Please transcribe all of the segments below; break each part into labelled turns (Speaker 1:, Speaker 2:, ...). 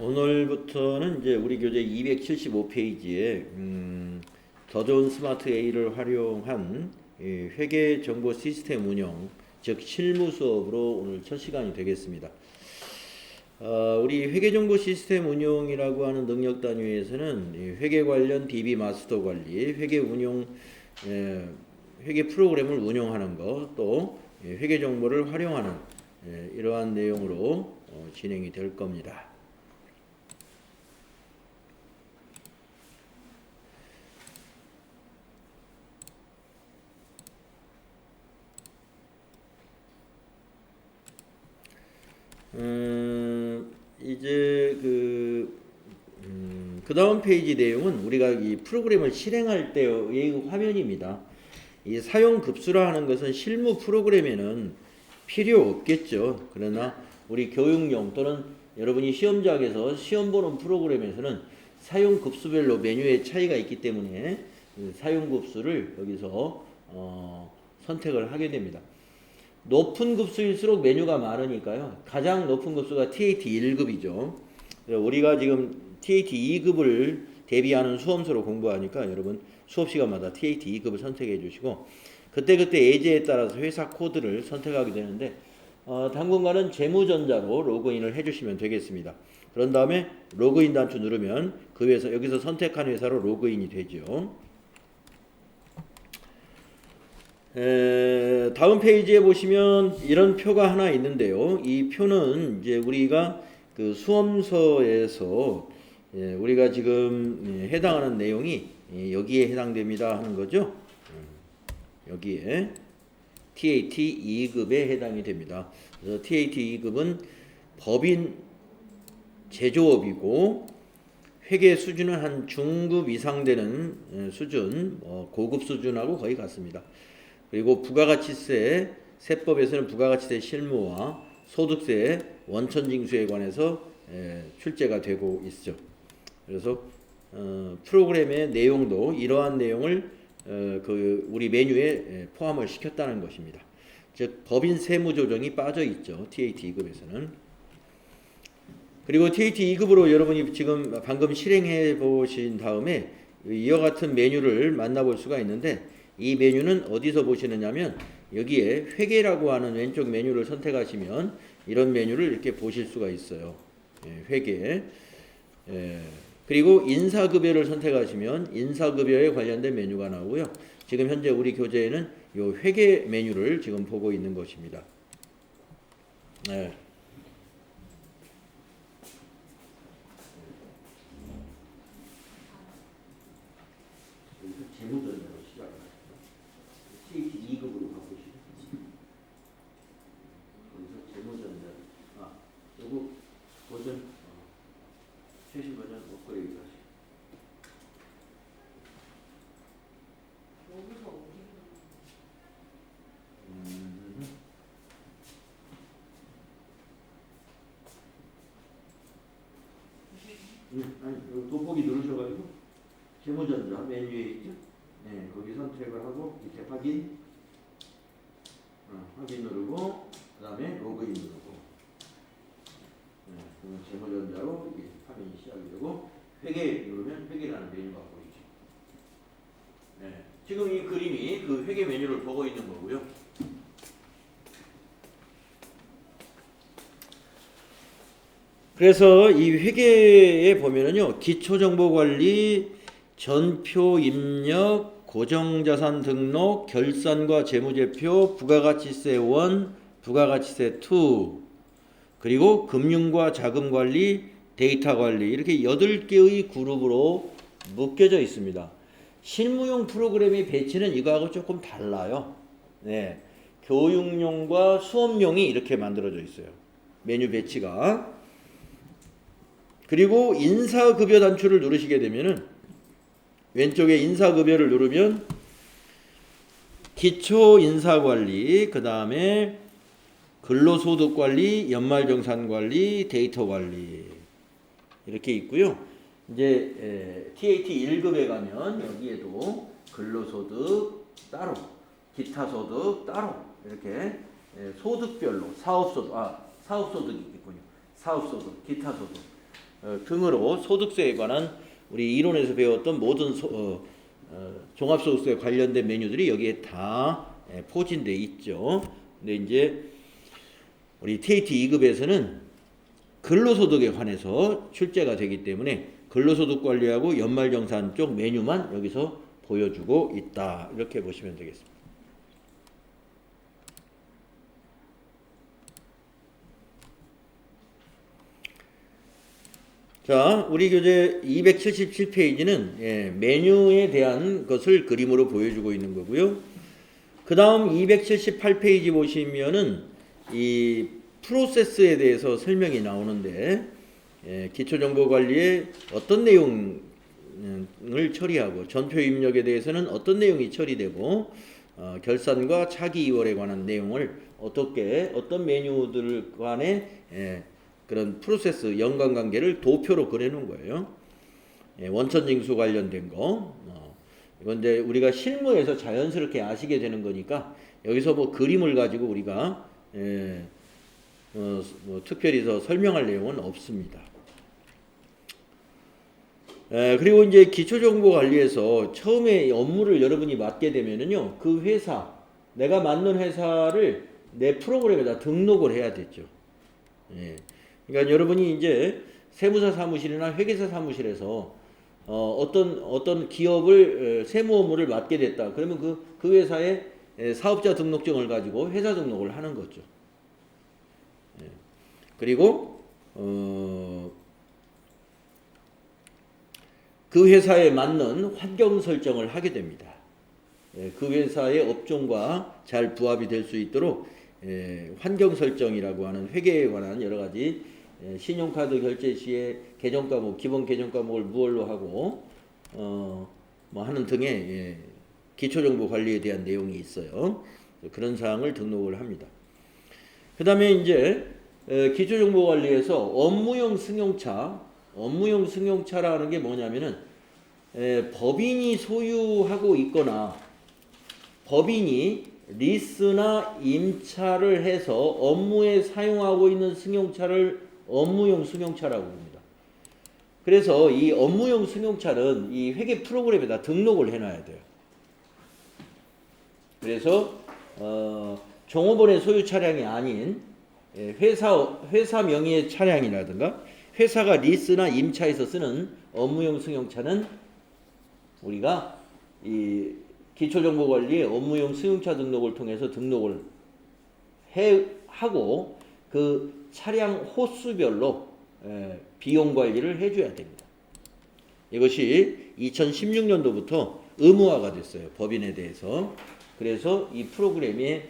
Speaker 1: 오늘부터는 이제 우리 교재 275페이지에 더 좋은 스마트 A를 활용한 회계 정보 시스템 운영, 즉 실무 수업으로 오늘 첫 시간이 되겠습니다. 우리 회계 정보 시스템 운용이라고 하는 능력 단위에서는 회계 관련 DB 마스터 관리, 회계 운용, 회계 프로그램을 운영하는 것, 또 회계 정보를 활용하는 이러한 내용으로 진행이 될 겁니다. 이제 그 다음 페이지 내용은 우리가 이 프로그램을 실행할 때의 화면입니다. 이 사용 급수라 하는 것은 실무 프로그램에는 필요 없겠죠. 그러나 우리 교육용 또는 여러분이 시험장에서 시험 보는 프로그램에서는 사용 급수별로 메뉴의 차이가 있기 때문에 사용 급수를 여기서 선택을 하게 됩니다. 높은 급수일수록 메뉴가 많으니까요. 가장 높은 급수가 TAT 1급이죠. 우리가 지금 TAT 2급을 대비하는 수험서로 공부하니까 여러분 수업 시간마다 TAT 2급을 선택해 주시고 그때그때 예제에 따라서 회사 코드를 선택하게 되는데 당분간은 재무전자로 로그인을 해주시면 되겠습니다. 그런 다음에 로그인 단추 누르면 그 회사 여기서 선택한 회사로 로그인이 되죠. 다음 페이지에 보시면 이런 표가 하나 있는데요. 이 표는 이제 우리가 그 수험서에서 우리가 지금 해당하는 내용이 여기에 해당됩니다 하는 거죠. 여기에 TAT 2급에 해당이 됩니다. 그래서 TAT 2급은 법인 제조업이고 회계 수준은 한 중급 이상 되는 수준, 고급 수준하고 거의 같습니다. 그리고 부가가치세, 세법에서는 부가가치세 실무와 소득세 원천징수에 관해서 출제가 되고 있죠. 그래서 프로그램의 내용도 이러한 내용을 우리 메뉴에 포함을 시켰다는 것입니다. 즉 법인 세무 조정이 빠져 있죠. TAT 2급에서는. 그리고 TAT 2급으로 여러분이 지금 방금 실행해 보신 다음에 이와 같은 메뉴를 만나볼 수가 있는데 이 메뉴는 어디서 보시느냐면 여기에 회계라고 하는 왼쪽 메뉴를 선택하시면 이런 메뉴를 이렇게 보실 수가 있어요. 회계. 그리고 인사급여를 선택하시면 인사급여에 관련된 메뉴가 나오고요. 지금 현재 우리 교재에는 이 회계 메뉴를 지금 보고 있는 것입니다. 재무전자로 시작합니다. TAT 2급으로 바꾸시죠. 거기서 재무전자. 요거 버전 최신 버전 업그레이드 하시죠. 아니, 돋보기 누르셔가지고 재무전자 메뉴에 있죠. 네, 거기 선택을 하고 밑에 확인, 확인 누르고 그 다음에 로그인 누르고 그러면 재무전자로 이게 화면이 시작이 되고 회계 누르면 회계라는 메뉴가 보이죠. 지금 이 그림이 그 회계 메뉴를 보고 있는 거고요. 그래서 이 회계에 보면은요, 기초정보관리, 전표 입력, 고정자산 등록, 결산과 재무제표, 부가가치세 1, 부가가치세 2, 그리고 금융과 자금관리, 데이터관리 이렇게 8개의 그룹으로 묶여져 있습니다. 실무용 프로그램의 배치는 이거하고 조금 달라요. 교육용과 수업용이 이렇게 만들어져 있어요. 메뉴 배치가. 그리고 인사급여 단추를 누르시게 되면은 왼쪽에 인사급여를 누르면 기초인사관리, 그 다음에 근로소득관리, 연말정산관리, 데이터관리 이렇게 있고요. 이제 TAT 1급에 가면 여기에도 근로소득 따로, 기타소득 따로 이렇게 소득별로 사업소득이 있군요. 사업소득, 기타소득 등으로 소득세에 관한 우리 이론에서 배웠던 모든 종합소득세 관련된 메뉴들이 여기에 다 포진돼 있죠. 근데 이제 우리 TAT 2급에서는 근로소득에 관해서 출제가 되기 때문에 근로소득 관리하고 연말정산 쪽 메뉴만 여기서 보여주고 있다. 이렇게 보시면 되겠습니다. 자, 우리 교재 277페이지는 메뉴에 대한 것을 그림으로 보여주고 있는 거고요. 그 다음 278페이지 보시면은 이 프로세스에 대해서 설명이 나오는데 기초정보관리에 어떤 내용을 처리하고 전표 입력에 대해서는 어떤 내용이 처리되고 결산과 차기 이월에 관한 내용을 어떤 메뉴들 간에 그런 프로세스 연관관계를 도표로 그려놓은 거예요. 원천징수 관련된 거. 이건 이제 우리가 실무에서 자연스럽게 아시게 되는 거니까 여기서 뭐 그림을 가지고 우리가 뭐 특별히 더 설명할 내용은 없습니다. 그리고 이제 기초정보관리에서 처음에 업무를 여러분이 맡게 되면은요, 그 회사, 내가 맡는 회사를 내 프로그램에다 등록을 해야 되죠. 그러니까 여러분이 이제 세무사 사무실이나 회계사 사무실에서 어떤 기업을 세무 업무를 맡게 됐다. 그러면 그 회사의 사업자 등록증을 가지고 회사 등록을 하는 거죠. 그리고 그 회사에 맞는 환경 설정을 하게 됩니다. 그 회사의 업종과 잘 부합이 될 수 있도록 환경 설정이라고 하는 회계에 관한 여러 가지 신용카드 결제 시에 계정 과목, 기본 계정 과목을 무얼로 하고 뭐 하는 등의 기초정보 관리에 대한 내용이 있어요. 그런 사항을 등록을 합니다. 그 다음에 이제 기초정보 관리에서 업무용 승용차라는 게 뭐냐면은 법인이 소유하고 있거나 법인이 리스나 임차를 해서 업무에 사용하고 있는 승용차를 업무용 승용차라고 합니다. 그래서 이 업무용 승용차는 이 회계 프로그램에다 등록을 해놔야 돼요. 그래서 종업원의 소유 차량이 아닌 회사 명의의 차량이라든가 회사가 리스나 임차해서 쓰는 업무용 승용차는 우리가 이 기초정보관리의 업무용 승용차 등록을 통해서 등록을 하고 그 차량 호수별로 비용 관리를 해줘야 됩니다. 이것이 2016년도부터 의무화가 됐어요. 법인에 대해서. 그래서 이 프로그램에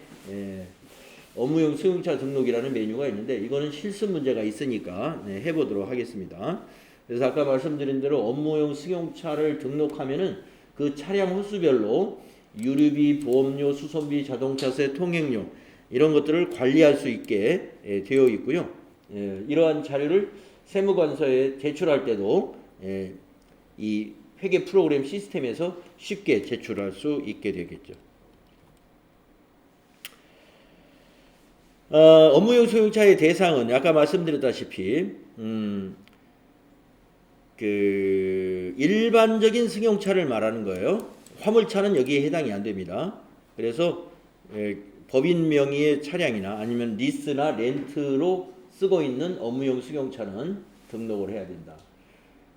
Speaker 1: 업무용 승용차 등록이라는 메뉴가 있는데 이거는 실습 문제가 있으니까 해보도록 하겠습니다. 그래서 아까 말씀드린 대로 업무용 승용차를 등록하면은 그 차량 호수별로 유류비, 보험료, 수선비, 자동차세, 통행료 이런 것들을 관리할 수 있게 되어 있고요. 이러한 자료를 세무관서에 제출할 때도 이 회계 프로그램 시스템에서 쉽게 제출할 수 있게 되겠죠. 업무용 승용차의 대상은 아까 말씀드렸다시피 그 일반적인 승용차를 말하는 거예요. 화물차는 여기에 해당이 안 됩니다. 그래서 법인 명의의 차량이나 아니면 리스나 렌트로 쓰고 있는 업무용 승용차는 등록을 해야 된다.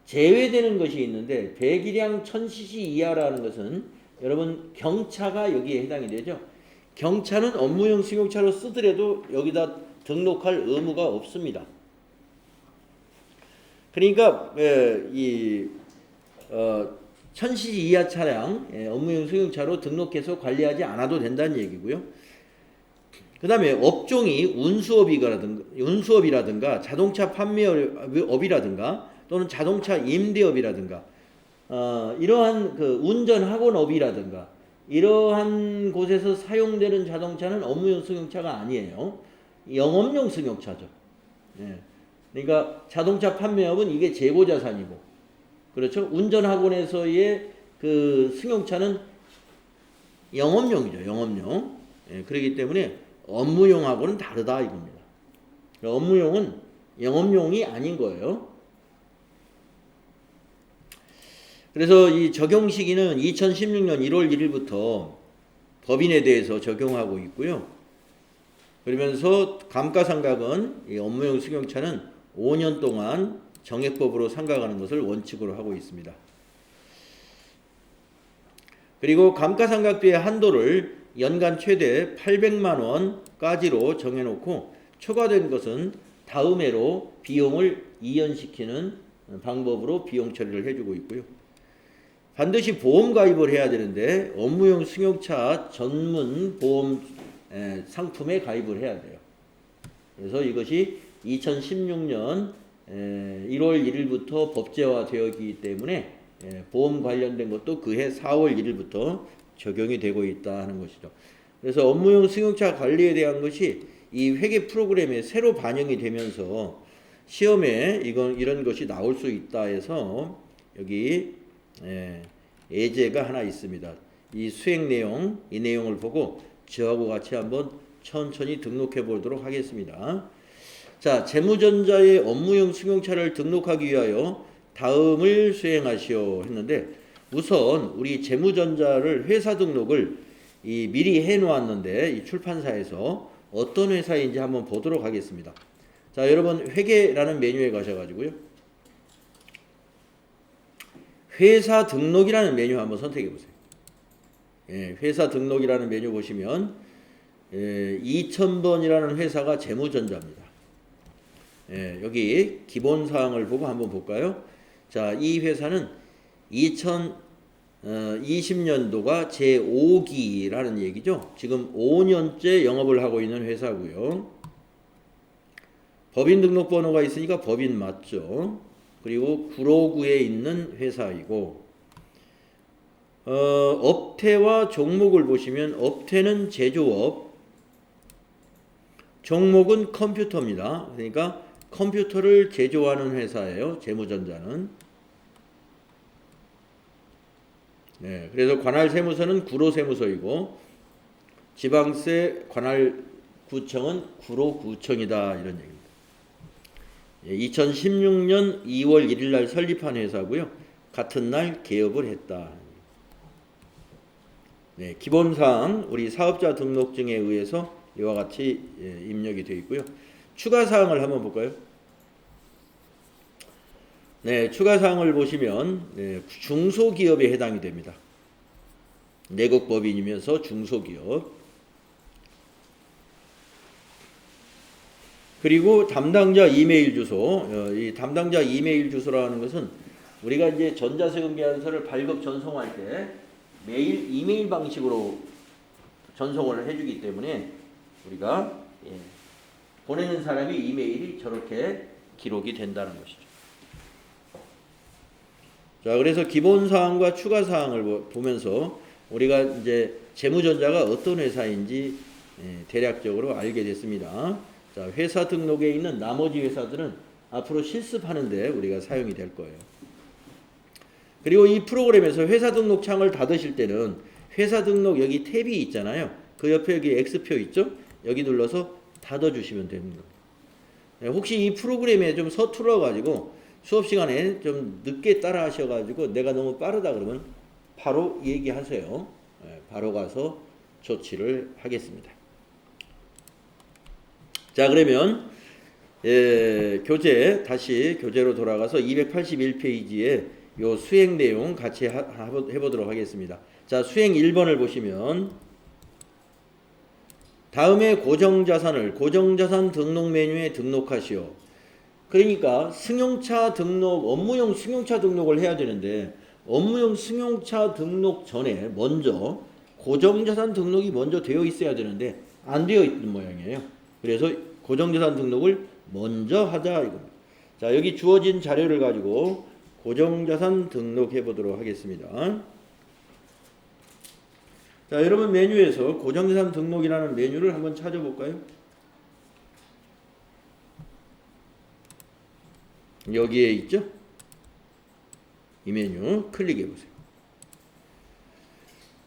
Speaker 1: 제외되는 것이 있는데 배기량 1000cc 이하라는 것은 여러분 경차가 여기에 해당이 되죠. 경차는 업무용 승용차로 쓰더라도 여기다 등록할 의무가 없습니다. 그러니까 1000cc 이하 차량 업무용 승용차로 등록해서 관리하지 않아도 된다는 얘기고요. 그 다음에 업종이 운수업이라든가 자동차 판매업이라든가 또는 자동차 임대업이라든가 이러한 그 운전학원업이라든가 이러한 곳에서 사용되는 자동차는 업무용 승용차가 아니에요. 영업용 승용차죠. 그러니까 자동차 판매업은 이게 재고자산이고, 그렇죠? 운전학원에서의 그 승용차는 영업용이죠. 영업용. 그렇기 때문에 업무용하고는 다르다 이겁니다. 업무용은 영업용이 아닌 거예요. 그래서 이 적용 시기는 2016년 1월 1일부터 법인에 대해서 적용하고 있고요. 그러면서 감가상각은 이 업무용 승용차는 5년 동안 정액법으로 상각하는 것을 원칙으로 하고 있습니다. 그리고 감가상각비의 한도를 연간 최대 800만 원까지로 정해놓고 초과된 것은 다음 해로 비용을 이연시키는 방법으로 비용 처리를 해주고 있고요. 반드시 보험 가입을 해야 되는데 업무용 승용차 전문 보험 상품에 가입을 해야 돼요. 그래서 이것이 2016년 1월 1일부터 법제화되었기 때문에 보험 관련된 것도 그해 4월 1일부터 적용이 되고 있다 하는 것이죠. 그래서 업무용 승용차 관리에 대한 것이 이 회계 프로그램에 새로 반영이 되면서 시험에 이런 것이 나올 수 있다 해서 여기 예제가 하나 있습니다. 이 수행 내용, 이 내용을 보고 저하고 같이 한번 천천히 등록해 보도록 하겠습니다. 자, 재무전자의 업무용 승용차를 등록하기 위하여 다음을 수행하시오 했는데 우선 우리 재무전자를 회사 등록을 미리 해 놓았는데 이 출판사에서 어떤 회사인지 한번 보도록 하겠습니다. 자, 여러분 회계라는 메뉴에 가셔가지고요. 회사 등록이라는 메뉴 한번 선택해 보세요. 회사 등록이라는 메뉴 보시면 2000번이라는 회사가 재무전자입니다. 여기 기본사항을 보고 한번 볼까요? 자, 이 회사는 2020년도가 제5기라는 얘기죠. 지금 5년째 영업을 하고 있는 회사고요. 법인 등록번호가 있으니까 법인 맞죠. 그리고 구로구에 있는 회사이고 업태와 종목을 보시면 업태는 제조업, 종목은 컴퓨터입니다. 그러니까 컴퓨터를 제조하는 회사예요. 재무전자는. 그래서 관할세무서는 구로세무서이고 지방세 관할구청은 구로구청이다 이런 얘기입니다. 2016년 2월 1일 날 설립한 회사고요. 같은 날 개업을 했다. 기본사항 우리 사업자 등록증에 의해서 이와 같이 입력이 되어 있고요. 추가사항을 한번 볼까요? 추가사항을 보시면 중소기업에 해당이 됩니다. 내국법인이면서 중소기업. 그리고 담당자 이메일 주소. 이 담당자 이메일 주소라는 것은 우리가 이제 전자세금 계산서를 발급 전송할 때 매일 이메일 방식으로 전송을 해주기 때문에 우리가 보내는 사람이 이메일이 저렇게 기록이 된다는 것이죠. 자, 그래서 기본사항과 추가사항을 보면서 우리가 이제 재무전자가 어떤 회사인지 대략적으로 알게 됐습니다. 자, 회사 등록에 있는 나머지 회사들은 앞으로 실습하는데 우리가 사용이 될 거예요. 그리고 이 프로그램에서 회사 등록 창을 닫으실 때는 회사 등록 여기 탭이 있잖아요. 그 옆에 여기 X표 있죠? 여기 눌러서 닫아주시면 됩니다. 혹시 이 프로그램에 좀 서툴러 가지고 수업 시간에 좀 늦게 따라 하셔가지고 내가 너무 빠르다 그러면 바로 얘기하세요. 바로 가서 조치를 하겠습니다. 자, 그러면 다시 교재로 돌아가서 281페이지에 요 수행 내용 같이 해보도록 하겠습니다. 자, 수행 1번을 보시면 다음에 고정자산을 고정자산 등록 메뉴에 등록하시오. 그러니까 승용차 등록, 업무용 승용차 등록을 해야 되는데 업무용 승용차 등록 전에 먼저 고정자산 등록이 먼저 되어 있어야 되는데 안 되어 있는 모양이에요. 그래서 고정자산 등록을 먼저 하자 이겁니다. 자, 여기 주어진 자료를 가지고 고정자산 등록해 보도록 하겠습니다. 자, 여러분 메뉴에서 고정자산 등록이라는 메뉴를 한번 찾아볼까요? 여기에 있죠? 이 메뉴 클릭해 보세요.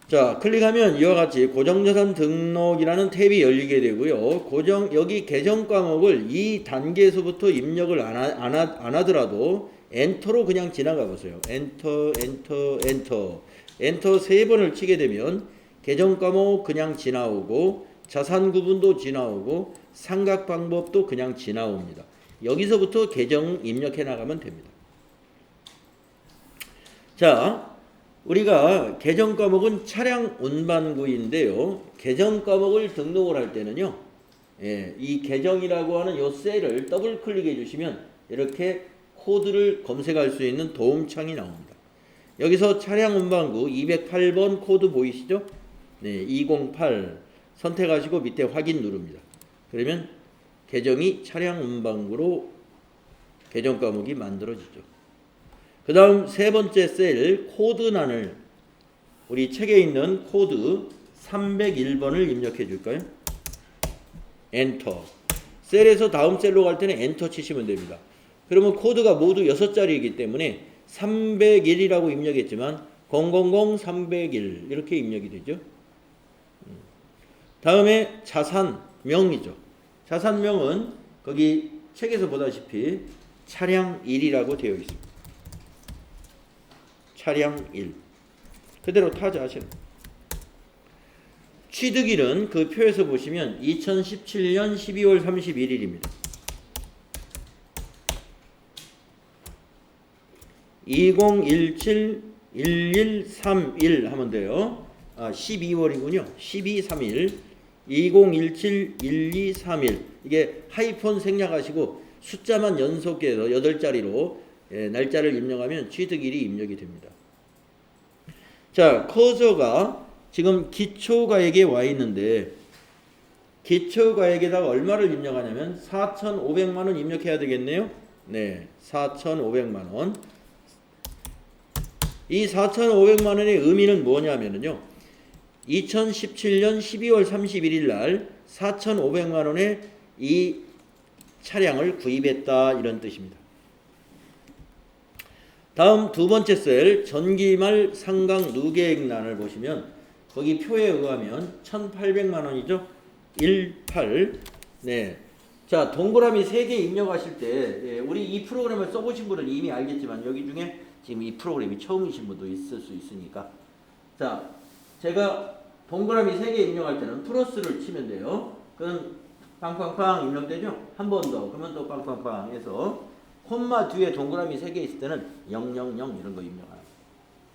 Speaker 1: 자, 클릭하면 이와 같이 고정자산 등록이라는 탭이 열리게 되고요. 여기 계정 과목을 이 단계에서부터 입력을 안 하더라도 엔터로 그냥 지나가 보세요. 엔터, 엔터, 엔터. 엔터 3번을 치게 되면 계정 과목 그냥 지나오고 자산 구분도 지나오고 삼각 방법도 그냥 지나옵니다. 여기서부터 계정 입력해 나가면 됩니다. 자, 우리가 계정 과목은 차량 운반구인데요. 계정 과목을 등록을 할 때는요. 이 계정이라고 하는 요 셀을 더블 클릭해 주시면 이렇게 코드를 검색할 수 있는 도움창이 나옵니다. 여기서 차량 운반구 208번 코드 보이시죠? 네, 208 선택하시고 밑에 확인 누릅니다. 그러면 계정이 차량 운반구로 계정 과목이 만들어지죠. 그 다음 세 번째 셀 코드란을 우리 책에 있는 코드 301번을 입력해 줄까요? 엔터. 셀에서 다음 셀로 갈 때는 엔터 치시면 됩니다. 그러면 코드가 모두 6자리이기 때문에 301이라고 입력했지만 000 301 이렇게 입력이 되죠. 다음에 자산명이죠. 자산명은 거기 책에서 보다시피 차량 1이라고 되어 있습니다. 차량 1. 그대로 타자하시는. 취득일은 그 표에서 보시면 2017년 12월 31일입니다. 2017-1131 하면 돼요. 12월이군요. 1231 2017-1231 이게 하이폰 생략하시고 숫자만 연속해서 8자리로 날짜를 입력하면 취득일이 입력이 됩니다. 자, 커서가 지금 기초가액에 와 있는데 기초가액에다가 얼마를 입력하냐면 4,500만원 입력해야 되겠네요. 네, 4,500만원. 이 4,500만원의 의미는 뭐냐면요. 2017년 12월 31일 날 4,500만원의 이 차량을 구입했다 이런 뜻입니다. 다음 두 번째 셀 전기말 상각 누계액란을 보시면 거기 표에 의하면 1,800만원이죠. 18. 네. 자, 동그라미 3개 입력하실 때 우리 이 프로그램을 써보신 분은 이미 알겠지만 여기 중에 지금 이 프로그램이 처음이신 분도 있을 수 있으니까 자, 제가 동그라미 3개 입력할 때는 플러스를 치면 돼요. 그럼 빵빵빵 입력되죠? 한 번 더 그러면 또 빵빵빵 해서 콤마 뒤에 동그라미 3개 있을 때는 000 이런 거 입력하는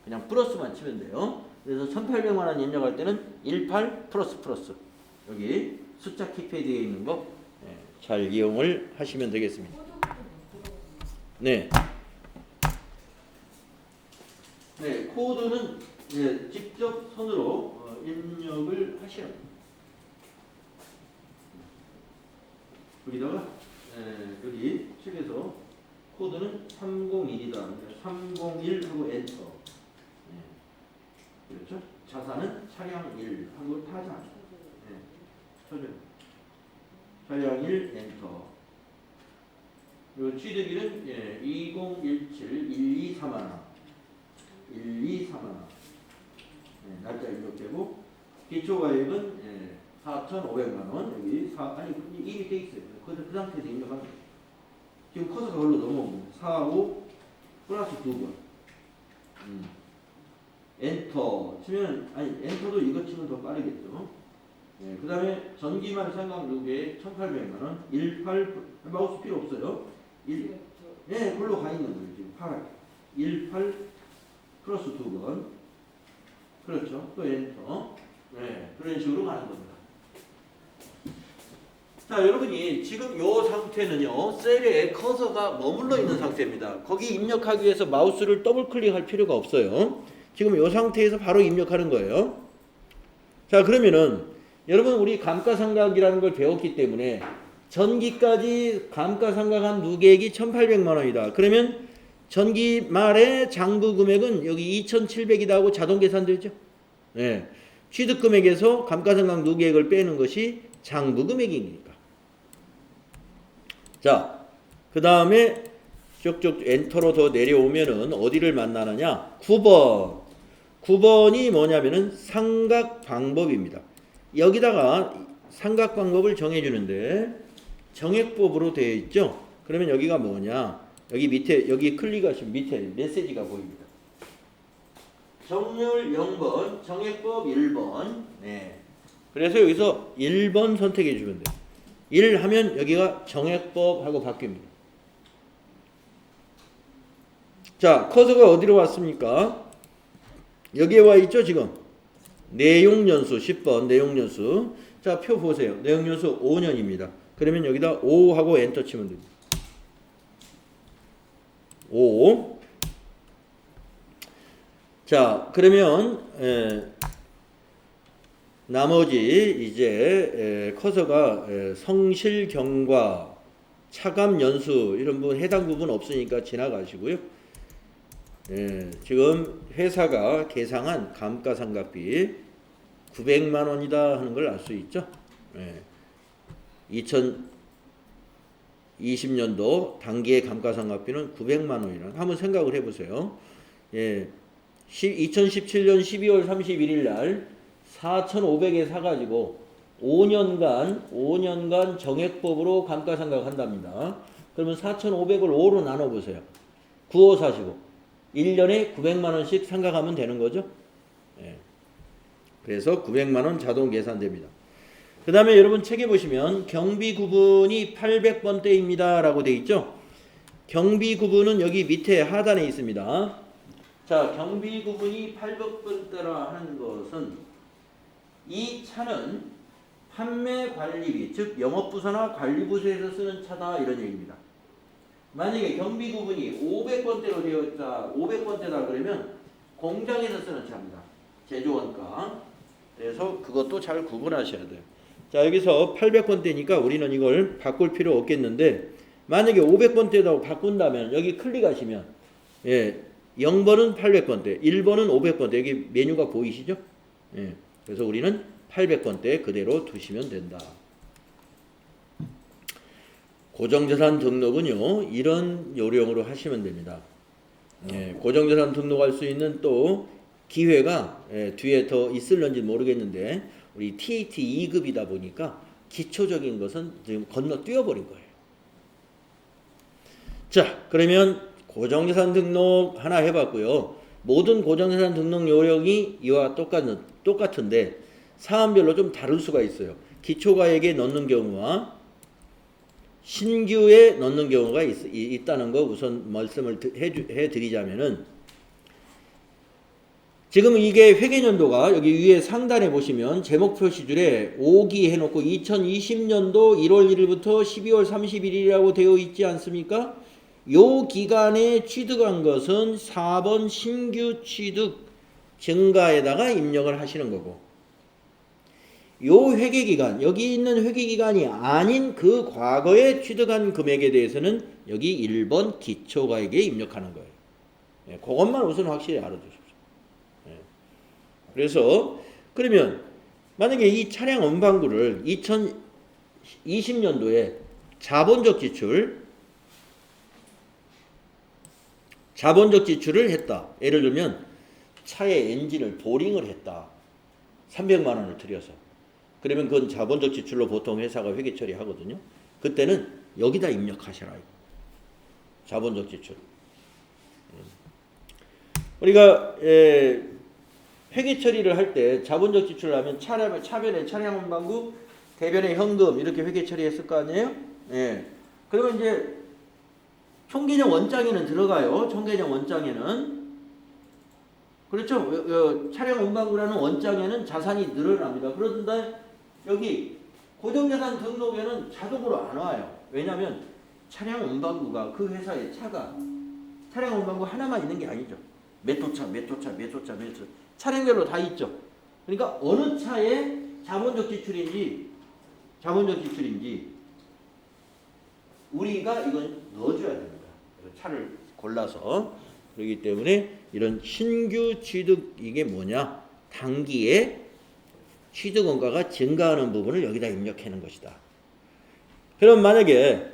Speaker 1: 그냥 플러스만 치면 돼요. 그래서 1,800만원 입력할 때는 18 플러스 여기 숫자 키패드에 있는 거 잘 이용을 하시면 되겠습니다. 네. 네, 코드는 직접 손으로 입력을 하셔야 합니다. 여기다가 여기 책에서 코드는 301이다. 301하고 엔터. 그렇죠? 자산은 차량 1 하고 타자. 차량 1 엔터. 그리고 취득일은 2017 1231 날짜 입력되고 기초가액은 4,500만원 여기 이미 돼 있어요. 그 상태에서 입력하면 지금 커서가 걸로 넘어오고 45 플러스 2번 엔터 치면 엔터도 이거 치면 더 빠르겠죠. 그 다음에 전기만 상각 누계에 1,800만원 18 마우스 필요 없어요. 그걸로 가 있는 거예요. 지금 18 플러스 2번 그렇죠. 또 엔터 그런 식으로 가는 겁니다. 자, 여러분이 지금 요 상태는요 셀에 커서가 머물러 있는 상태입니다. 거기 입력하기 위해서 마우스를 더블 클릭할 필요가 없어요. 지금 요 상태에서 바로 입력하는 거예요. 자, 그러면은 여러분 우리 감가상각이라는 걸 배웠기 때문에 전기까지 감가상각한 누계액이 1,800만원이다. 그러면 전기 말의 장부 금액은 여기 2,700이다 하고 자동 계산되죠. 취득 금액에서 감가상각 누계액을 빼는 것이 장부 금액이니까. 자, 그 다음에 쭉쭉 엔터로 더 내려오면은 어디를 만나느냐? 9번이 뭐냐면은 상각 방법입니다. 여기다가 상각 방법을 정해주는데 정액법으로 되어 있죠. 그러면 여기가 뭐냐? 여기 밑에 여기 클릭하시면 밑에 메시지가 보입니다. 정률 0번, 정액법 1번. 네. 그래서 여기서 1번 선택해 주면 돼요. 1 하면 여기가 정액법하고 바뀝니다. 자, 커서가 어디로 왔습니까? 여기에 와 있죠, 지금. 내용연수 10번 내용연수. 자, 표 보세요. 내용연수 5년입니다. 그러면 여기다 5하고 엔터 치면 됩니다. 5. 자, 그러면 나머지 이제 커서가 성실 경과 차감 연수 이런 부분 해당 부분 없으니까 지나가시고요. 지금 회사가 계상한 감가상각비 900만 원이다 하는 걸 알 수 있죠. 2020년도 단기의 감가상각비는 900만 원이라 한번 생각을 해보세요. 2017년 12월 31일 날 4,500에 사가지고 5년간 정액법으로 감가상각 한답니다. 그러면 4,500을 5로 나눠보세요. 9545. 1년에 900만 원씩 상각하면 되는 거죠. 그래서 900만 원 자동 계산됩니다. 그 다음에 여러분 책에 보시면 경비 구분이 800번대입니다 라고 되어 있죠. 경비 구분은 여기 밑에 하단에 있습니다. 자, 경비 구분이 800번대라 하는 것은 이 차는 판매 관리비, 즉 영업부서나 관리부서에서 쓰는 차다 이런 얘기입니다. 만약에 경비 구분이 500번대로 되어 있다, 500번대다 그러면 공장에서 쓰는 차입니다. 제조원가. 그래서 그것도 잘 구분하셔야 돼요. 자, 여기서 800번대니까 우리는 이걸 바꿀 필요 없겠는데 만약에 500번대라고 바꾼다면 여기 클릭하시면 0번은 800번대, 1번은 500번대 여기 메뉴가 보이시죠? 그래서 우리는 800번대 그대로 두시면 된다. 고정자산 등록은요 이런 요령으로 하시면 됩니다. 고정자산 등록할 수 있는 또 기회가 뒤에 더 있을런지 모르겠는데 우리 TAT 2급이다 보니까 기초적인 것은 지금 건너뛰어 버린 거예요. 자, 그러면 고정자산 등록 하나 해봤고요. 모든 고정자산 등록 요령이 이와 똑같은데 사안별로 좀 다를 수가 있어요. 기초가액에 넣는 경우와 신규에 넣는 경우가 있다는 거 우선 말씀을 해드리자면은 지금 이게 회계연도가 여기 위에 상단에 보시면 제목 표시줄에 5기 해놓고 2020년도 1월 1일부터 12월 31일이라고 되어 있지 않습니까? 요 기간에 취득한 것은 4번 신규 취득 증가에다가 입력을 하시는 거고 요 회계기간, 여기 있는 회계기간이 아닌 그 과거에 취득한 금액에 대해서는 여기 1번 기초가액에 입력하는 거예요. 그것만 우선 확실히 알아두십시오. 그래서 그러면 만약에 이 차량 운반구를 2020년도에 자본적 지출을 했다. 예를 들면 차의 엔진을 보링을 했다. 300만 원을 들여서. 그러면 그건 자본적 지출로 보통 회사가 회계 처리하거든요. 그때는 여기다 입력하셔라. 자본적 지출. 우리가 회계 처리를 할 때 자본적 지출을 하면 차변에 차량 운반구, 대변에 현금 이렇게 회계 처리했을 거 아니에요? 그러면 이제 총계정 원장에는 들어가요. 총계정 원장에는. 그렇죠? 차량 운반구라는 원장에는 자산이 늘어납니다. 그런데 여기 고정자산 등록에는 자동으로 안 와요. 왜냐하면 차량 운반구가 그 회사의 차가 차량 운반구 하나만 있는 게 아니죠. 몇 호차 차량별로 다 있죠. 그러니까 어느 차에 자본적 지출인지 우리가 이건 넣어줘야 됩니다. 차를 골라서. 그렇기 때문에 이런 신규 취득 이게 뭐냐? 단기에 취득 원가가 증가하는 부분을 여기다 입력하는 것이다. 그럼 만약에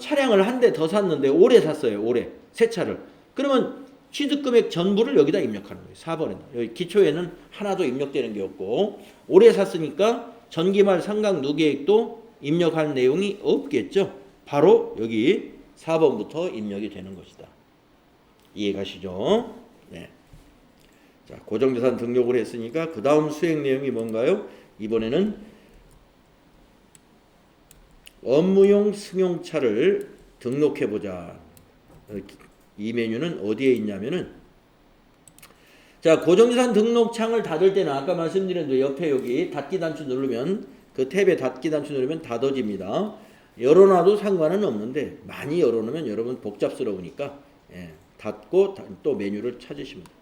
Speaker 1: 차량을 한 대 더 샀는데 올해 샀어요. 올해 새 차를. 그러면 취득금액 전부를 여기다 입력하는 거예요. 4번에다. 여기 기초에는 하나도 입력되는 게 없고 올해 샀으니까 전기말 상각 누계액도 입력할 내용이 없겠죠. 바로 여기 4번부터 입력이 되는 것이다. 이해가시죠? 네. 자, 고정자산 등록을 했으니까 그 다음 수행 내용이 뭔가요? 이번에는 업무용 승용차를 등록해보자. 이 메뉴는 어디에 있냐면은, 자, 고정자산 등록 창을 닫을 때는 아까 말씀드린 대로 옆에 여기 닫기 단추 누르면, 그 탭에 닫기 단추 누르면 닫아집니다. 열어놔도 상관은 없는데 많이 열어놓으면 여러분 복잡스러우니까 닫고 또 메뉴를 찾으시면 돼요.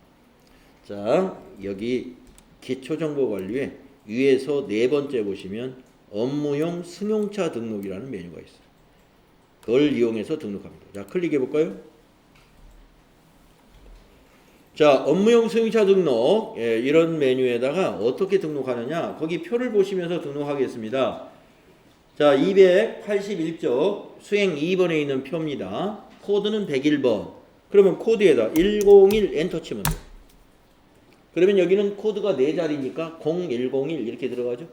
Speaker 1: 자, 여기 기초정보관리에 위에서 네 번째 보시면 업무용 승용차 등록이라는 메뉴가 있어요. 그걸 이용해서 등록합니다. 자, 클릭해 볼까요? 자, 업무용 승용차 등록, 이런 메뉴에다가 어떻게 등록하느냐, 거기 표를 보시면서 등록하겠습니다. 자, 281쪽 수행 2번에 있는 표입니다. 코드는 101번. 그러면 코드에다 101 엔터 치면 돼요. 그러면 여기는 코드가 4자리니까 0101 이렇게 들어가죠.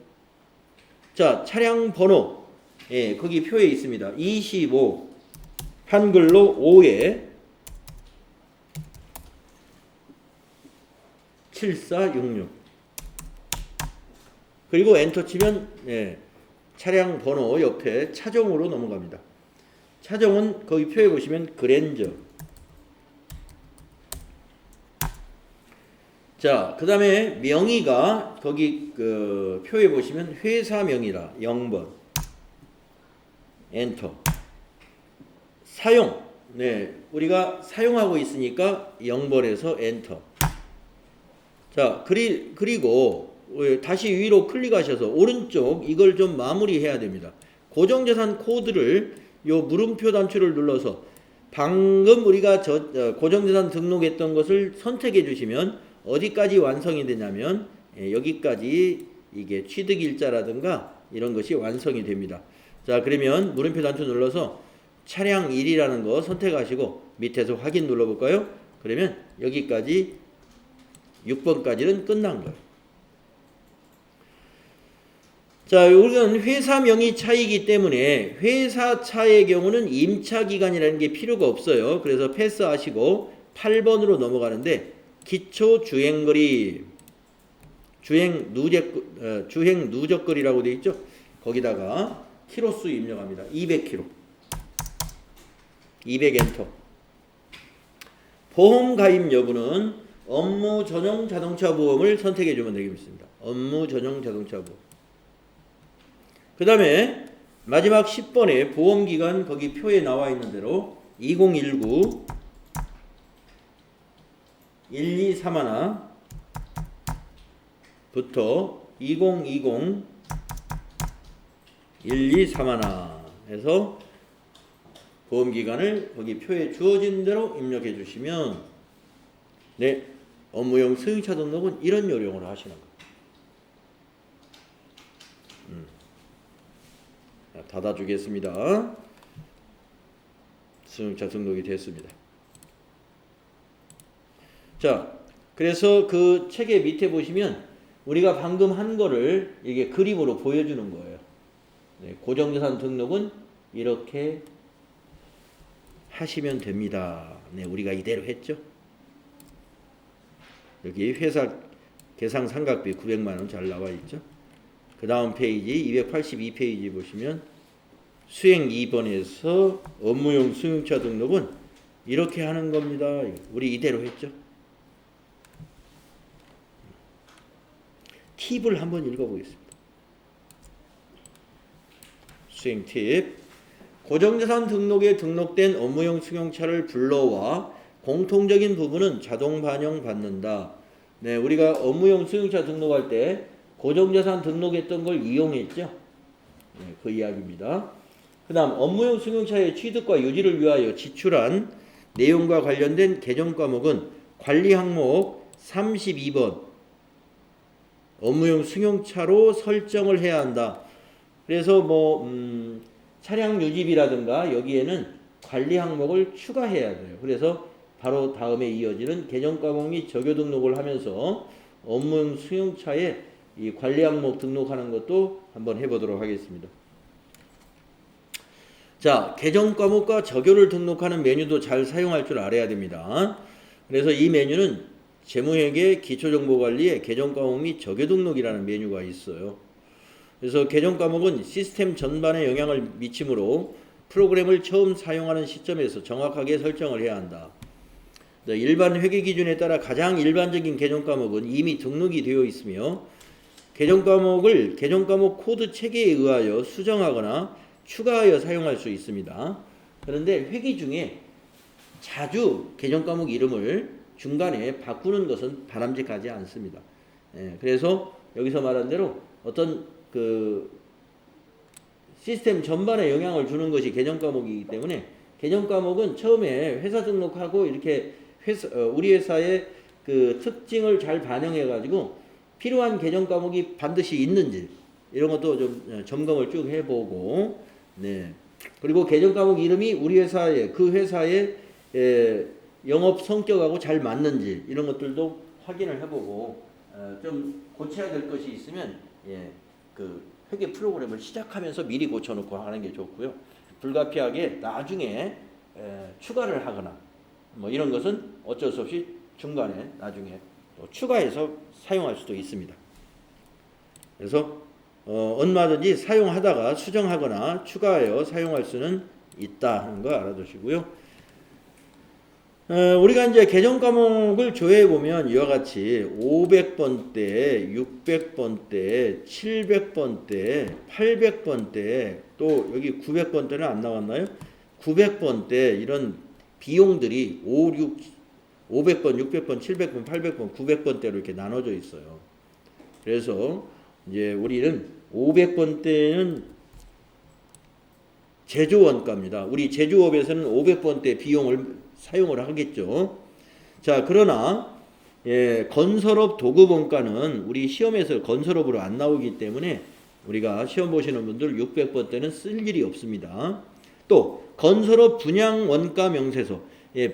Speaker 1: 자, 차량 번호, 거기 표에 있습니다. 25 한글로 5에 7466. 그리고 엔터 치면 차량 번호 옆에 차종으로 넘어갑니다. 차종은 거기 표에 보시면 그랜저. 자, 그 다음에 명의가 거기 그 표에 보시면 회사명이라 0번. 엔터. 사용. 우리가 사용하고 있으니까 0번에서 엔터. 자, 그리고 다시 위로 클릭하셔서 오른쪽 이걸 좀 마무리해야 됩니다. 고정자산 코드를 요 물음표 단추를 눌러서 방금 우리가 고정자산 등록했던 것을 선택해 주시면 어디까지 완성이 되냐면 여기까지 이게 취득일자라든가 이런 것이 완성이 됩니다. 자, 그러면 물음표 단추 눌러서 차량 1이라는 거 선택하시고 밑에서 확인 눌러볼까요? 그러면 여기까지 6번까지는 끝난 거예요. 자, 우리는 회사 명의 차이기 때문에 회사 차의 경우는 임차 기간이라는 게 필요가 없어요. 그래서 패스하시고 8번으로 넘어가는데 기초 주행거리, 주행 누적거리라고 되어 있죠. 거기다가 키로수 입력합니다. 200km. 200 엔터. 보험 가입 여부는 업무 전용 자동차 보험을 선택해 주면 되겠습니다. 업무 전용 자동차 보험. 그 다음에 마지막 10번에 보험기간 거기 표에 나와 있는 대로 2019 1231부터 2020 1231에서 보험기간을 거기 표에 주어진 대로 입력해 주시면 업무용 승용차 등록은 이런 요령으로 하시는 거예요. 닫아주겠습니다. 승용차 등록이 됐습니다. 자, 그래서 그 책의 밑에 보시면 우리가 방금 한 거를 이게 그림으로 보여주는 거예요. 고정자산 등록은 이렇게 하시면 됩니다. 우리가 이대로 했죠. 여기 회사 계상 상각비 900만원 잘 나와 있죠. 그 다음 페이지 282페이지 보시면 수행 2번에서 업무용 승용차 등록은 이렇게 하는 겁니다. 우리 이대로 했죠. 팁을 한번 읽어보겠습니다. 수행 팁. 고정자산 등록에 등록된 업무용 승용차를 불러와 공통적인 부분은 자동 반영받는다. 우리가 업무용 승용차 등록할 때 고정자산 등록했던 걸 이용했죠. 그 이야기입니다. 그 다음 업무용 승용차의 취득과 유지를 위하여 지출한 내용과 관련된 개정 과목은 관리 항목 32번 업무용 승용차로 설정을 해야 한다. 그래서 차량 유지비라든가 여기에는 관리 항목을 추가해야 돼요. 그래서 바로 다음에 이어지는 개정 과목 및 적용 등록을 하면서 업무용 승용차에 이 관리 항목 등록하는 것도 한번 해보도록 하겠습니다. 자, 개정 과목과 저교를 등록하는 메뉴도 잘 사용할 줄 알아야 됩니다. 그래서 이 메뉴는 재무회계 기초정보관리에 개정 과목 및 저교 등록이라는 메뉴가 있어요. 그래서 개정 과목은 시스템 전반에 영향을 미치므로 프로그램을 처음 사용하는 시점에서 정확하게 설정을 해야 한다. 일반 회계 기준에 따라 가장 일반적인 개정 과목은 이미 등록이 되어 있으며 개정 과목을 개정 과목 코드 체계에 의하여 수정하거나 추가하여 사용할 수 있습니다. 그런데 회계 중에 자주 개정 과목 이름을 중간에 바꾸는 것은 바람직하지 않습니다. 그래서 여기서 말한 대로 어떤 그 시스템 전반에 영향을 주는 것이 개정 과목이기 때문에 개정 과목은 처음에 회사 등록하고 이렇게 우리 회사의 그 특징을 잘 반영해 가지고 필요한 개정 과목이 반드시 있는지 이런 것도 좀 점검을 쭉 해보고, 네. 그리고 개정 과목 이름이 우리 회사의 그 회사의 영업 성격하고 잘 맞는지 이런 것들도 확인을 해보고 좀 고쳐야 될 것이 있으면 그 회계 프로그램을 시작하면서 미리 고쳐놓고 하는 게 좋고요. 불가피하게 나중에 추가를 하거나 뭐 이런 것은 어쩔 수 없이 중간에 나중에 또 추가해서 사용할 수도 있습니다. 그래서 얼마든지 사용하다가 수정하거나 추가하여 사용할 수는 있다 하는 거 알아두시고요. 우리가 이제 개정 과목을 조회해 보면 이와 같이 500번대, 600번대, 700번대, 800번대, 또 여기 900번대는 안 나왔나요? 900번대 이런 비용들이 500번, 600번, 700번, 800번, 900번대로 이렇게 나눠져 있어요. 그래서 이제 우리는 500번대는 제조원가입니다. 우리 제조업에서는 500번대 비용을 사용을 하겠죠. 자, 그러나 건설업 도급원가는 우리 시험에서 건설업으로 안 나오기 때문에 우리가 시험 보시는 분들 600번대는 쓸 일이 없습니다. 또 건설업 분양원가 명세서,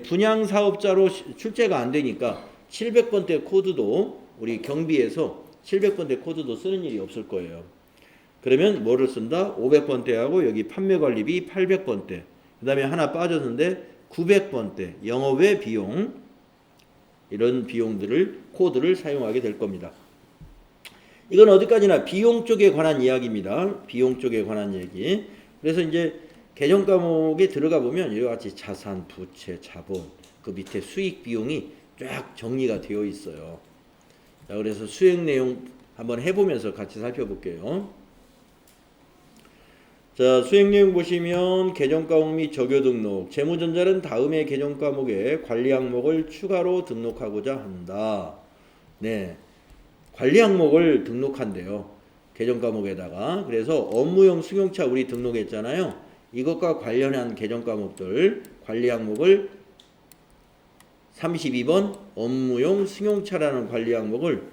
Speaker 1: 분양사업자로 출제가 안 되니까 700번대 코드도 우리 경비에서 700번대 코드도 쓰는 일이 없을 거예요. 그러면 뭐를 쓴다? 500번대하고 여기 판매관리비 800번대, 그 다음에 하나 빠졌는데 900번대 영업외 비용, 이런 비용들을 코드를 사용하게 될 겁니다. 이건 어디까지나 비용 쪽에 관한 이야기입니다. 비용 쪽에 관한 얘기. 그래서 이제 개정 과목에 들어가 보면 이와 같이 자산, 부채, 자본, 그 밑에 수익 비용이 쫙 정리가 되어 있어요. 자, 그래서 수행 내용 한번 해보면서 같이 살펴볼게요. 자, 수행 내용 보시면 개정 과목 및 저교 등록, 재무전자는 다음의 개정 과목에 관리 항목을 추가로 등록하고자 한다. 네, 관리 항목을 등록한대요. 개정 과목에다가. 그래서 업무용 승용차 우리 등록했잖아요. 이것과 관련한 개정 과목들 관리 항목을 32번 업무용 승용차라는 관리 항목을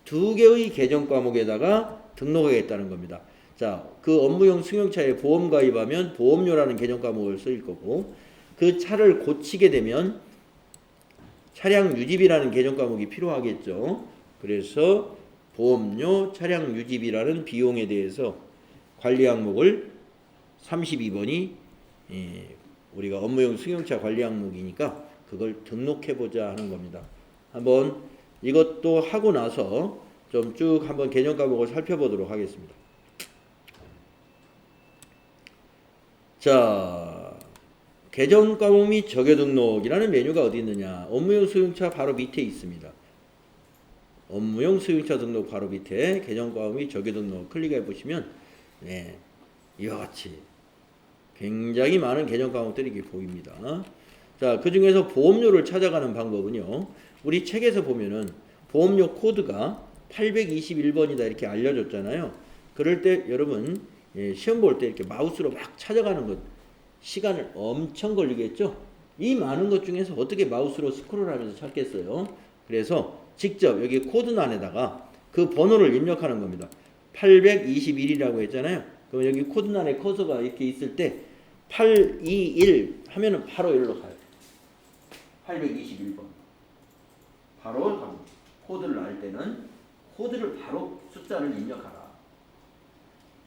Speaker 1: 2개의 개정 과목에다가 등록하겠다는 겁니다. 자, 그 업무용 승용차에 보험 가입하면 보험료라는 개정 과목을 쓰일 거고, 그 차를 고치게 되면 차량 유지비라는 개정 과목이 필요하겠죠. 그래서 보험료, 차량 유지비라는 비용에 대해서 관리 항목을 32번이 우리가 업무용 승용차 관리 항목이니까 그걸 등록해보자 하는 겁니다. 한번 이것도 하고 나서 좀 쭉 한번 개정 과목을 살펴보도록 하겠습니다. 자, 개정 과목 및 저교 등록이라는 메뉴가 어디 있느냐? 업무용 승용차 바로 밑에 있습니다. 업무용 승용차 등록 바로 밑에 개정 과목 및 저교 등록 클릭해 보시면 이와 같이 굉장히 많은 개정 과목들이 이렇게 보입니다. 자, 그 중에서 보험료를 찾아가는 방법은요. 우리 책에서 보면은 보험료 코드가 821번이다 이렇게 알려줬잖아요. 그럴 때 여러분 시험 볼 때 이렇게 마우스로 막 찾아가는 것 시간을 엄청 걸리겠죠. 이 많은 것 중에서 어떻게 마우스로 스크롤하면서 찾겠어요. 그래서 직접 여기 코드란에다가 그 번호를 입력하는 겁니다. 821이라고 했잖아요. 그럼 여기 코드란에 커서가 이렇게 있을 때 821 하면은 바로 여기로 가요. 821번 바로 가고, 코드를 알 때는 코드를 바로 숫자를 입력하라.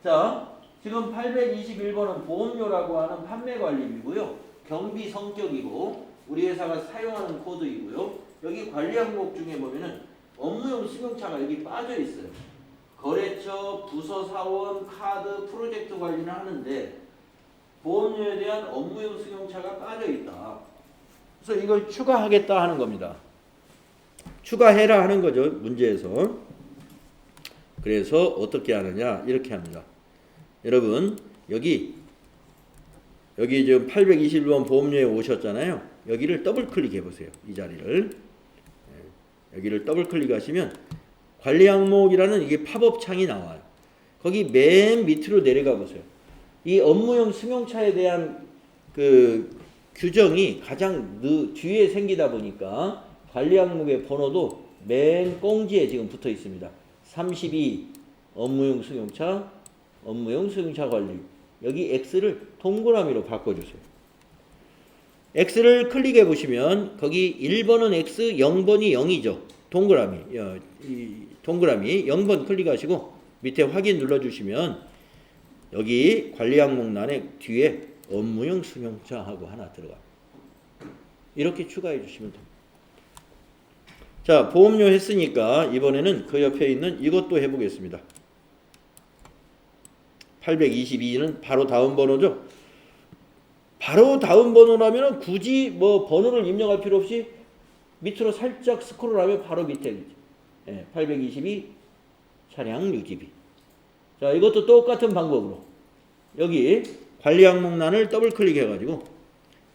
Speaker 1: 자, 지금 821번은 보험료라고 하는 판매 관리비고요. 경비 성격이고 우리 회사가 사용하는 코드이고요. 여기 관리 항목 중에 보면은 업무용 승용차가 여기 빠져 있어요. 거래처, 부서 사원, 카드, 프로젝트 관리는 하는데 보험료에 대한 업무용 승용차가 빠져 있다. 그래서 이걸 추가하겠다 하는 겁니다. 추가해라 하는 거죠, 문제에서. 그래서 어떻게 하느냐, 이렇게 합니다. 여러분, 여기 지금 821번 보험료에 오셨잖아요. 여기를 더블 클릭해 보세요. 이 자리를. 여기를 더블 클릭하시면 관리 항목이라는 이게 팝업 창이 나와요. 거기 맨 밑으로 내려가 보세요. 이 업무용 승용차에 대한 그 규정이 가장 뒤에 생기다 보니까 관리 항목의 번호도 맨 꽁지에 지금 붙어 있습니다. 32 업무용 승용차 관리. 여기 X를 동그라미로 바꿔주세요. X를 클릭해 보시면 거기 1번은 X, 0번이 0이죠. 동그라미 0번 클릭하시고 밑에 확인 눌러주시면 여기 관리 항목란에 뒤에 업무용 승용차 하고 하나 들어가. 이렇게 추가해 주시면 됩니다. 자, 보험료 했으니까 이번에는 그 옆에 있는 이것도 해보겠습니다. 822는 바로 다음 번호죠. 바로 다음 번호라면 굳이 뭐 번호를 입력할 필요 없이 밑으로 살짝 스크롤하면 바로 밑에 있죠. 822 차량 유지비. 자, 이것도 똑같은 방법으로 여기 관리 항목란을 더블 클릭해 가지고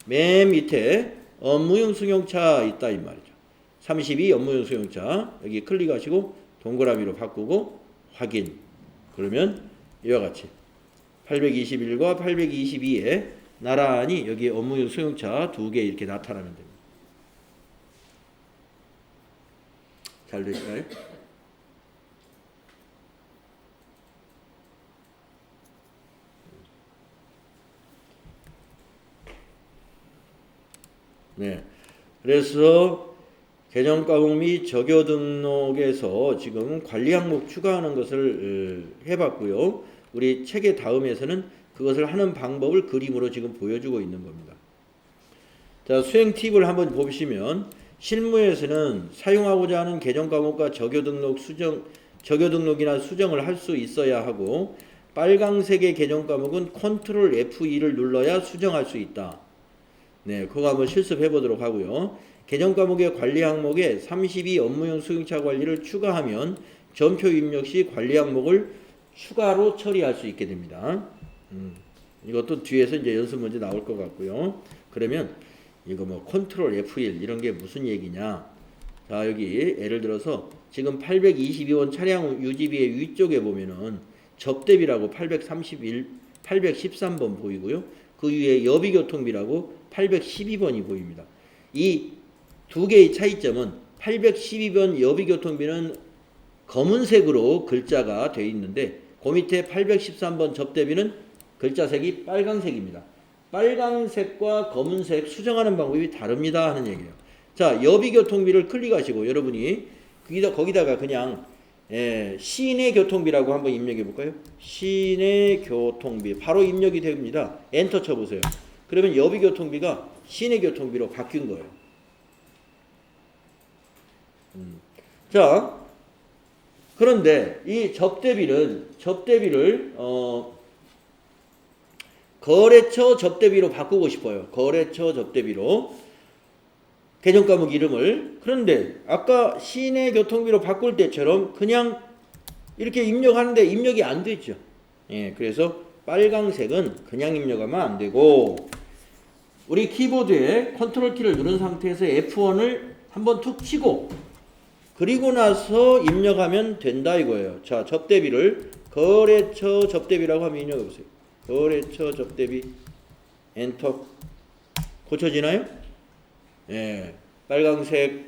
Speaker 1: 맨 밑에 업무용 승용차 있다 이 말이죠. 32 업무용 승용차 여기 클릭하시고 동그라미로 바꾸고 확인. 그러면 이와 같이 821과 822에 나란히 여기 업무용 승용차 두 개 이렇게 나타나면 됩니다. 잘 되시나요? 네. 그래서 계정 과목 및 적요 등록에서 지금 관리 항목 추가하는 것을 해봤고요. 우리 책의 다음에서는 그것을 하는 방법을 그림으로 지금 보여주고 있는 겁니다. 자, 수행 팁을 한번 보시면 실무에서는 사용하고자 하는 계정 과목과 적요 등록이나 수정을 할 수 있어야 하고 빨강색의 계정 과목은 컨트롤 F2를 눌러야 수정할 수 있다. 네, 그거 한번 실습해 보도록 하고요. 계정 과목의 관리 항목에 32 업무용 승용차 관리를 추가하면 전표 입력 시 관리 항목을 추가로 처리할 수 있게 됩니다. 이것도 뒤에서 이제 연습 문제 나올 것 같고요. 그러면 이거 뭐 컨트롤 F1 이런 게 무슨 얘기냐? 자, 여기 예를 들어서 지금 822원 차량 유지비의 위쪽에 보면은 접대비라고 813번 보이고요. 그 위에 여비교통비라고 812번이 보입니다. 이 두 개의 차이점은 812번 여비교통비는 검은색으로 글자가 되어 있는데 그 밑에 813번 접대비는 글자색이 빨강색입니다. 빨강색과 검은색 수정하는 방법이 다릅니다 하는 얘기예요. 자, 여비교통비를 클릭하시고 여러분이 거기다가 그냥 시내 교통비라고 한번 입력해 볼까요? 시내 교통비 바로 입력이 됩니다. 엔터 쳐보세요. 그러면 여비교통비가 시내 교통비로 바뀐 거예요. 자, 그런데 이 접대비를 거래처 접대비로 바꾸고 싶어요. 거래처 접대비로 계정 과목 이름을. 그런데 아까 시내 교통비로 바꿀 때처럼 그냥 이렇게 입력하는데 입력이 안 되죠. 그래서 빨강색은 그냥 입력하면 안 되고 우리 키보드에 컨트롤 키를 누른 상태에서 F1을 한번 툭 치고 그리고 나서 입력하면 된다 이거예요. 자, 접대비를 거래처 접대비라고 하면 입력해 보세요. 거래처 접대비 엔터. 고쳐지나요? 빨강색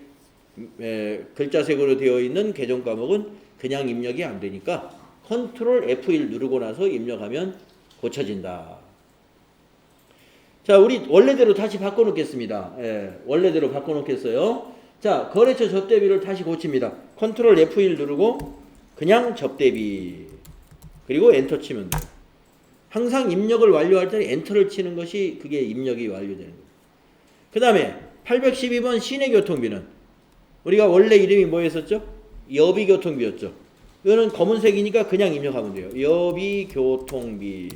Speaker 1: 글자색으로 되어 있는 계정 과목은 그냥 입력이 안 되니까 컨트롤 F1 누르고 나서 입력하면 고쳐진다. 자, 우리 원래대로 다시 바꿔놓겠습니다. 원래대로 바꿔놓겠어요. 자, 거래처 접대비를 다시 고칩니다. 컨트롤 F1 누르고 그냥 접대비 그리고 엔터 치면 돼요. 항상 입력을 완료할 때는 엔터를 치는 것이 그게 입력이 완료되는 거예요. 그 다음에 812번 시내교통비는 우리가 원래 이름이 뭐였었죠? 여비교통비였죠. 이거는 검은색이니까 그냥 입력하면 돼요. 여비교통비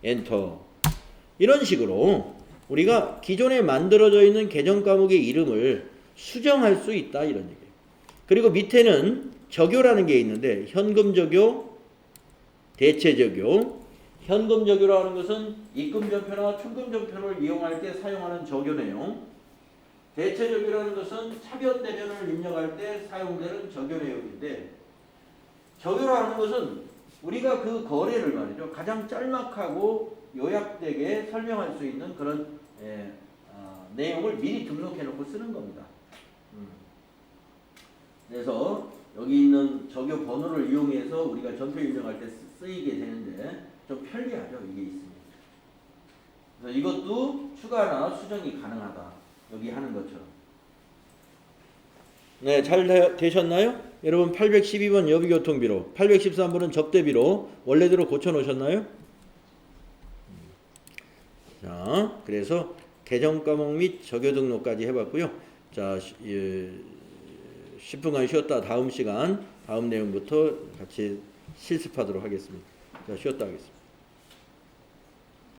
Speaker 1: 엔터. 이런 식으로 우리가 기존에 만들어져 있는 계정 과목의 이름을 수정할 수 있다 이런 얘기예요. 그리고 밑에는 적요라는 게 있는데 현금 적요, 대체 적요. 현금 적요라는 것은 입금 전표나 출금 전표를 이용할 때 사용하는 적요 내용. 대체 적요라는 것은 차변 대변을 입력할 때 사용되는 적요 내용인데 적요라는 것은 우리가 그 거래를 말이죠. 가장 짤막하고 요약되게 설명할 수 있는 그런 내용을 미리 등록해 놓고 쓰는 겁니다. 그래서 여기 있는 적요 번호를 이용해서 우리가 전표 입력할 때 쓰이게 되는데 좀 편리하죠. 이게 있으면. 그래서 이것도 추가나 수정이 가능하다. 여기 하는 것처럼. 네, 잘 되셨나요? 여러분 812번 여비교통비로 813번은 접대비로 원래대로 고쳐놓으셨나요? 자, 그래서 계정 과목 및 적요 등록까지 해봤고요. 자, 10분간 쉬었다 다음 시간 다음 내용부터 같이 실습하도록 하겠습니다. 자, 쉬었다 하겠습니다.